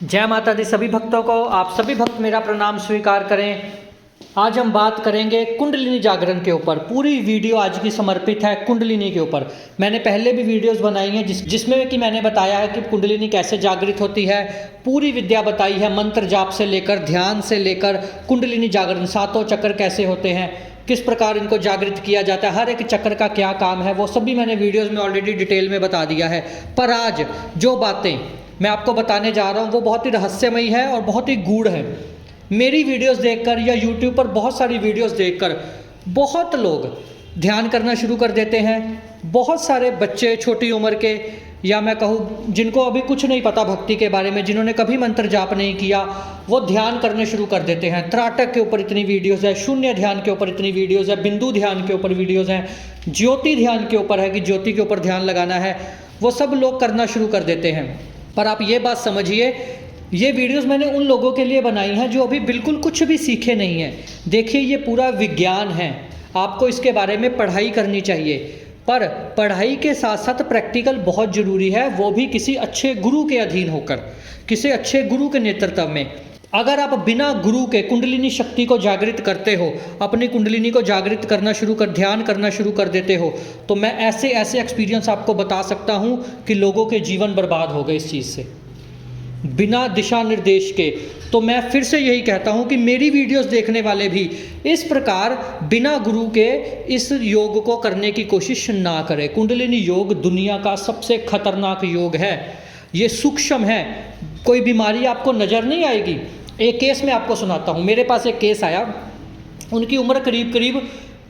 जय माता दी सभी भक्तों को। आप सभी भक्त मेरा प्रणाम स्वीकार करें। आज हम बात करेंगे कुंडलिनी जागरण के ऊपर। पूरी वीडियो आज की समर्पित है कुंडलिनी के ऊपर। मैंने पहले भी वीडियोस बनाई हैं जिसमें कि मैंने बताया है कि कुंडलिनी कैसे जागृत होती है। पूरी विद्या बताई है, मंत्र जाप से लेकर ध्यान से लेकर कुंडलिनी जागरण, सातों चक्र कैसे होते हैं, किस प्रकार इनको जागृत किया जाता है, हर एक चक्र का क्या काम है, वो सभी मैंने वीडियोज़ में ऑलरेडी डिटेल में बता दिया है। पर आज जो बातें मैं आपको बताने जा रहा हूँ वो बहुत ही रहस्यमयी है और बहुत ही गूढ़ है। मेरी वीडियोस देखकर या यूट्यूब पर बहुत सारी वीडियोस देखकर बहुत लोग ध्यान करना शुरू कर देते हैं। बहुत सारे बच्चे छोटी उम्र के, या मैं कहूँ जिनको अभी कुछ नहीं पता भक्ति के बारे में, जिन्होंने कभी मंत्र जाप नहीं किया, वो ध्यान करने शुरू कर देते हैं। त्राटक के ऊपर इतनी वीडियोज़ है, शून्य ध्यान के ऊपर इतनी वीडियोज़ है, बिंदु ध्यान के ऊपर वीडियोज़ हैं, ज्योति ध्यान के ऊपर है कि ज्योति के ऊपर ध्यान लगाना है, वो सब लोग करना शुरू कर देते हैं। पर आप ये बात समझिए, ये वीडियोस मैंने उन लोगों के लिए बनाई हैं जो अभी बिल्कुल कुछ भी सीखे नहीं हैं। देखिए, ये पूरा विज्ञान है, आपको इसके बारे में पढ़ाई करनी चाहिए, पर पढ़ाई के साथ साथ प्रैक्टिकल बहुत ज़रूरी है, वो भी किसी अच्छे गुरु के अधीन होकर, किसी अच्छे गुरु के नेतृत्व में। अगर आप बिना गुरु के कुंडलिनी शक्ति को जागृत करते हो, अपनी कुंडलिनी को जागृत करना शुरू कर, ध्यान करना शुरू कर देते हो, तो मैं ऐसे ऐसे एक्सपीरियंस आपको बता सकता हूँ कि लोगों के जीवन बर्बाद हो गए इस चीज़ से, बिना दिशा निर्देश के। तो मैं फिर से यही कहता हूँ कि मेरी वीडियोस देखने वाले भी इस प्रकार बिना गुरु के इस योग को करने की कोशिश ना करें। कुंडलिनी योग दुनिया का सबसे खतरनाक योग है। ये सूक्ष्म है, कोई बीमारी आपको नज़र नहीं आएगी। एक केस मैं आपको सुनाता हूँ। मेरे पास एक केस आया, उनकी उम्र करीब करीब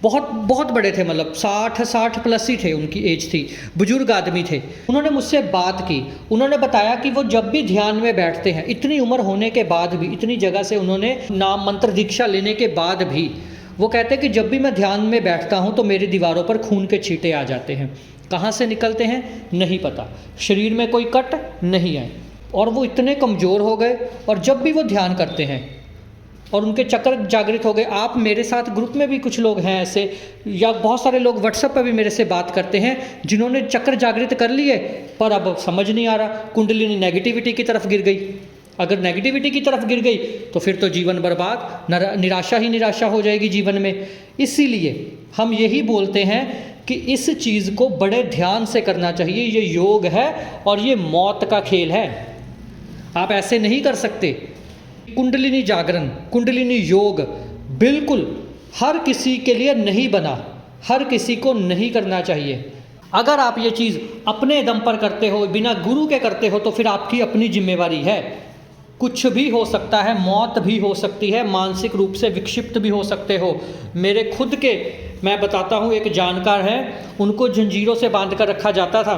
बहुत बड़े थे, मतलब 60 प्लस ही थे, उनकी एज थी, बुजुर्ग आदमी थे। उन्होंने मुझसे बात की, उन्होंने बताया कि वो जब भी ध्यान में बैठते हैं, इतनी उम्र होने के बाद भी, इतनी जगह से उन्होंने नाम मंत्र दीक्षा लेने के बाद भी, वो कहते हैं कि जब भी मैं ध्यान में बैठता हूँ तो मेरी दीवारों पर खून के छींटे आ जाते हैं। कहाँ से निकलते हैं नहीं पता, शरीर में कोई कट नहीं है, और वो इतने कमज़ोर हो गए। और जब भी वो ध्यान करते हैं और उनके चक्र जागृत हो गए। आप मेरे साथ ग्रुप में भी कुछ लोग हैं ऐसे, या बहुत सारे लोग व्हाट्सएप पर भी मेरे से बात करते हैं जिन्होंने चक्र जागृत कर लिए, पर अब समझ नहीं आ रहा, कुंडलिनी नेगेटिविटी की तरफ गिर गई। अगर नेगेटिविटी की तरफ गिर गई तो फिर तो जीवन बर्बाद, निराशा ही निराशा हो जाएगी जीवन में। इसीलिए हम यही बोलते हैं कि इस चीज़ को बड़े ध्यान से करना चाहिए। ये योग है और ये मौत का खेल है, आप ऐसे नहीं कर सकते। कुंडलिनी जागरण, कुंडलिनी योग बिल्कुल हर किसी के लिए नहीं बना, हर किसी को नहीं करना चाहिए। अगर आप ये चीज़ अपने दम पर करते हो, बिना गुरु के करते हो, तो फिर आपकी अपनी जिम्मेवारी है। कुछ भी हो सकता है, मौत भी हो सकती है, मानसिक रूप से विक्षिप्त भी हो सकते हो। मेरे खुद के मैं बताता हूँ, एक जानकार है, उनको जंजीरों से बांध कर रखा जाता था,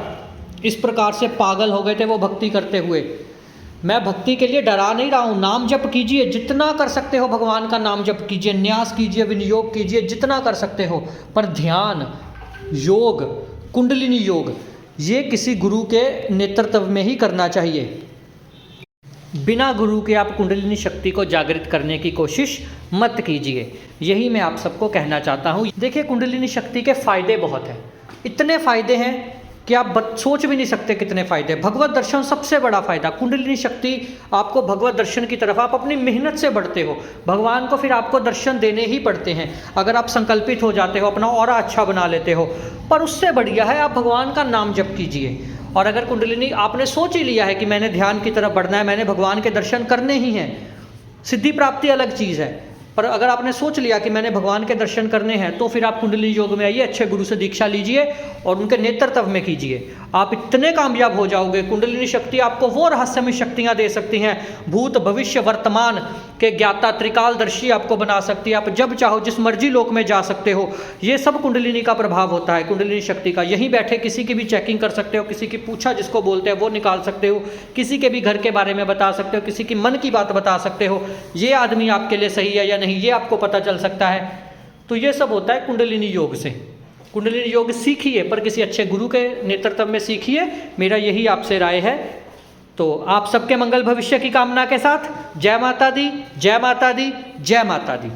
इस प्रकार से पागल हो गए थे वो भक्ति करते हुए। मैं भक्ति के लिए डरा नहीं रहा हूँ, नाम जप कीजिए, जितना कर सकते हो भगवान का नाम जप कीजिए, न्यास कीजिए, विनियोग कीजिए, जितना कर सकते हो। पर ध्यान, योग, कुंडलिनी योग, ये किसी गुरु के नेतृत्व में ही करना चाहिए। बिना गुरु के आप कुंडलिनी शक्ति को जागृत करने की कोशिश मत कीजिए, यही मैं आप सबको कहना चाहता हूँ। देखिए, कुंडलिनी शक्ति के फ़ायदे बहुत हैं, इतने फ़ायदे हैं कि आप सोच भी नहीं सकते कितने फ़ायदे। भगवत दर्शन सबसे बड़ा फ़ायदा, कुंडलिनी शक्ति आपको भगवत दर्शन की तरफ, आप अपनी मेहनत से बढ़ते हो, भगवान को फिर आपको दर्शन देने ही पड़ते हैं अगर आप संकल्पित हो जाते हो, अपना ऑरा अच्छा बना लेते हो। पर उससे बढ़िया है आप भगवान का नाम जप कीजिए। और अगर कुंडलिनी आपने सोच ही लिया है कि मैंने ध्यान की तरफ बढ़ना है, मैंने भगवान के दर्शन करने ही हैं, सिद्धि प्राप्ति अलग चीज़ है, पर अगर आपने सोच लिया कि मैंने भगवान के दर्शन करने हैं, तो फिर आप कुंडलिनी योग में आइए, अच्छे गुरु से दीक्षा लीजिए और उनके नेतृत्व में कीजिए। आप इतने कामयाब हो जाओगे। कुंडलिनी शक्ति आपको वो रहस्यमय शक्तियाँ दे सकती हैं, भूत भविष्य वर्तमान के ज्ञाता, त्रिकालदर्शी आपको बना सकती है। आप जब चाहो जिस मर्जी लोक में जा सकते हो। ये सब कुंडलिनी का प्रभाव होता है, कुंडलिनी शक्ति का। यहीं बैठे किसी की भी चेकिंग कर सकते हो, किसी की पूछा जिसको बोलते हैं वो निकाल सकते हो, किसी के भी घर के बारे में बता सकते हो, किसी की मन की बात बता सकते हो, ये आदमी आपके लिए सही है या नहीं, ये आपको पता चल सकता है। तो ये सब होता है कुंडलिनी योग से। कुंडलिनी योग सीखिए, पर किसी अच्छे गुरु के नेतृत्व में सीखिए, मेरा यही आपसे राय है। तो आप सबके मंगल भविष्य की कामना के साथ जय माता दी, जय माता दी, जय माता दी।